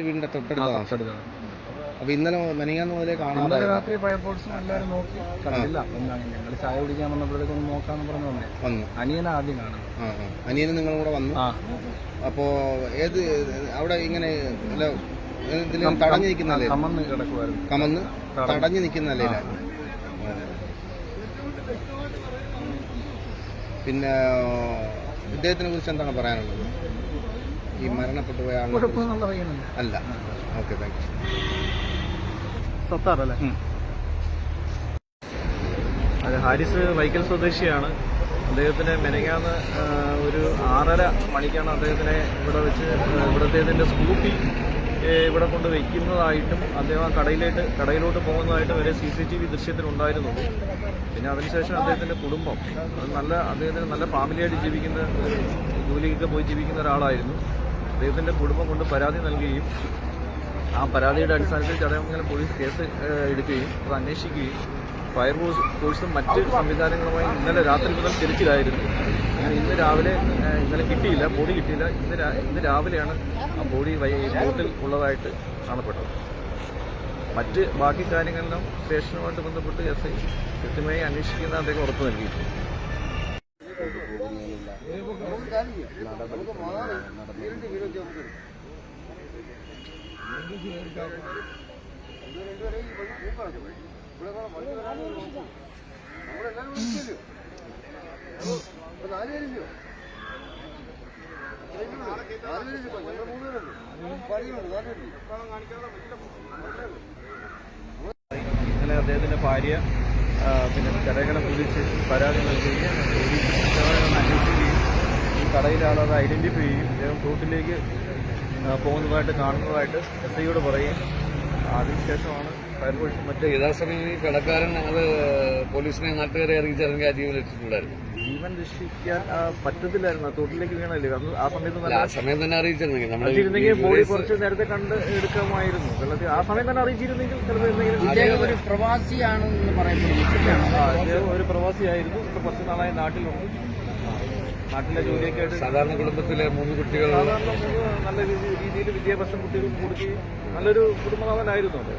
വീടിന്റെ തൊട്ടടുത്താണ്. അപ്പൊ ഇന്നലെ മെനങ്ങാന്ന് മുതലേ കാണാൻ രാത്രി ഫയർഫോഴ്സും എല്ലാവരും നോക്കി കണ്ടില്ല. ഞങ്ങൾ ചായ കുടിക്കാൻ വന്നപ്പോഴേക്കും ഒന്ന് നോക്കാന്ന് പറഞ്ഞു വന്നു. അനിയനെ ആദ്യം കാണുന്നു. അനിയനും നിങ്ങളും കൂടെ വന്നു. അപ്പോ ഏത് അവിടെ ഇങ്ങനെ തടഞ്ഞു നിൽക്കുന്നല്ലേ? കമന്ന് കിടക്കുമായിരുന്നു. കമന്ന് തടഞ്ഞു നിൽക്കുന്നല്ലേ? പിന്നെ ഇദ്ദേഹത്തിനെ കുറിച്ച് എന്താണ് പറയാനുള്ളത്? ഈ മരണപ്പെട്ടു പോയ അല്ല. Okay, thank you. സത്താറല്ലേ? അത് ഹാരിസ് വൈക്കൽ സ്വദേശിയാണ്. അദ്ദേഹത്തിന് മെനങ്ങാന്ന് ഒരു 6:30 മണിക്കാണ് അദ്ദേഹത്തിനെ ഇവിടെ വെച്ച് ഇവിടത്തേതിൻ്റെ സ്കൂട്ടി ഇവിടെ കൊണ്ട് വയ്ക്കുന്നതായിട്ടും അദ്ദേഹം ആ കടയിലോട്ട് പോകുന്നതായിട്ടും വരെ CCTV ദൃശ്യത്തിലുണ്ടായിരുന്നു. പിന്നെ അതിനുശേഷം അദ്ദേഹത്തിൻ്റെ കുടുംബം അദ്ദേഹത്തിന് നല്ല ഫാമിലിയായിട്ട് ജീവിക്കുന്ന, ജോലിയൊക്കെ പോയി ജീവിക്കുന്ന ഒരാളായിരുന്നു. അദ്ദേഹത്തിൻ്റെ കുടുംബം കൊണ്ട് പരാതി നൽകുകയും ആ പരാതിയുടെ അടിസ്ഥാനത്തിൽ ചടയമംഗലം പോലീസ് കേസ് എടുക്കുകയും അത് അന്വേഷിക്കുകയും ഫയർഫോഴ്സും മറ്റ് സംവിധാനങ്ങളുമായി ഇന്നലെ രാത്രി മുതൽ തിരച്ചിലായിരുന്നു. അങ്ങനെ ഇന്നലെ കിട്ടിയില്ല, ബോഡി കിട്ടിയില്ല. ഇന്ന് രാവിലെയാണ് ആ ബോഡി ബോട്ടിൽ ഉള്ളതായിട്ട് കാണപ്പെട്ടത്. ബാക്കി കാര്യങ്ങളെല്ലാം സ്റ്റേഷനുമായിട്ട് ബന്ധപ്പെട്ട് SI കൃത്യമായി അന്വേഷിക്കുന്ന അദ്ദേഹം ഉറപ്പ് നൽകിയിട്ടുണ്ട്. ഇന്നലെ അദ്ദേഹത്തിന്റെ ഭാര്യ പിന്നെ ചടയമംഗലം പോലീസ് പരാതി നൽകുകയും അന്വേഷിക്കുകയും ഈ കടയിലാണ് അത് ഐഡന്റിഫൈ ചെയ്യും. അദ്ദേഹം റൂട്ടിലേക്ക് പോകുന്നതായിട്ട് കാണുന്നതായിട്ട് SIയോട് പറയും. അതിനുശേഷമാണ് ഫയർഫോഴ്സ് മറ്റേ യഥാസമയം ഈ കടക്കാരൻ അത് പോലീസിനെ നാട്ടുകാരെ അറിയിച്ചിറങ്ങി ആ ജീവൻ രക്ഷിച്ചിട്ടുണ്ടായിരുന്നു. ജീവൻ രക്ഷിക്കാൻ പറ്റത്തില്ലായിരുന്നു. തോട്ടിലേക്ക് വീണല്ലേ ആ സമയം തന്നെ അറിയിച്ചിരുന്നെങ്കിൽ ബോഡി കുറച്ച് നേരത്തെ കണ്ട് എടുക്കാമായിരുന്നു. വെള്ളത്തിൽ ആ സമയം തന്നെ അറിയിച്ചിരുന്നെങ്കിൽ ചിലപ്പോൾ ഒരു പ്രവാസിയാണെന്ന് പറയുന്നത്. അദ്ദേഹം ഒരു പ്രവാസിയായിരുന്നു. ഇപ്പോൾ കുറച്ച് നാളായി നാട്ടിലുണ്ട്. നാട്ടിലെ ജോലിയൊക്കെ ആയിട്ട് സാധാരണ കുടുംബത്തിലെ 3 കുട്ടികൾ നല്ല രീതിയിൽ വിദ്യാഭ്യാസം കുട്ടികൾക്ക് കൊടുക്കുകയും നല്ലൊരു കുടുംബനാഥനായിരുന്നു അത്.